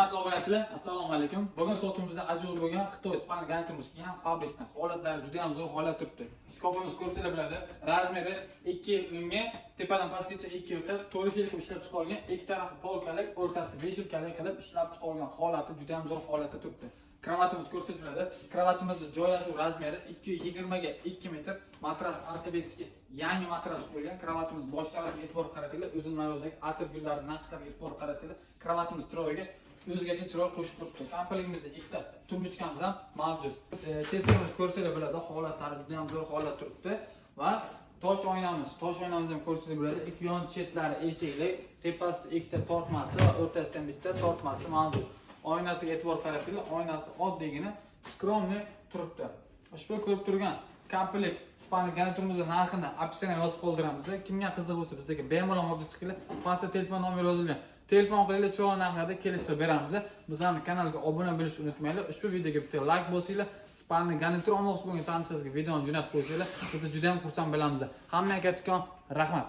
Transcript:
Hurmatli obunachilar, assalomu alaykum. Bugun sotimizda ajoyib bo'lgan Xitoy Span garniturimiz kelgan fabrikdan holatlari juda ham zo'r holat turibdi. Shkafimiz ko'rsanglar bo'ladi. Razmeri 2 ga tepadan pastgacha 2 yo'tal 4 yillik ishlab chiqarilgan, ikki tarafi polkalik, o'rtasi 5 yilkalik qilib ishlab chiqarilgan holati juda ham zo'r holatda turibdi. Kravatimiz ko'rsanglar bo'ladi. Kravatimizning joylashuv razmeri 220 ga 2 metr. Matras arka bekasiga yangi matras qo'yilgan. Kravatimiz bosh tarafiga e'tibor qaratinglar, uzun navdagi atir gullari naqshlariga e'tibor qarasanglar, kravatimiz chiroyiga o'zgacha chiroy qo'shib turibdi. Kompletimizda ikkita tumbichkamiz ham mavjud. Chesterimiz ko'rsanglar bo'ladi, holatlari juda ham zo'r holat turibdi va tosh oynamiz ham ko'rsangiz bo'ladi. Ikki yon chetlari eshikli, tepasida ikkita tortmasi va o'rtasida bitta tortmasi mavjud. Oynasiga e'tibor qaratinglar, oynasi oddiygina skromniy turibdi. Ushbu ko'rib turgan komplekt Span garniturimizning narxini opsiyaga yozib qoldiramiz. Kimga qiziq bo'lsa bizga bemalol murojaat qilinglar. Pastda telefon nomeri yozilgan. Telefon qilinglar, chiroyli narxlarda kelishib beramiz. Bizning kanalga obuna bo'lishni unutmanglar. Ushbu videoga bitta like bosinglar. Span garnitur olmoqchi bo'lgan tanishingizga videoni jo'natib qo'ysanglar, biz juda ham xursand bo'lamiz. Hammaga kattakon rahmat.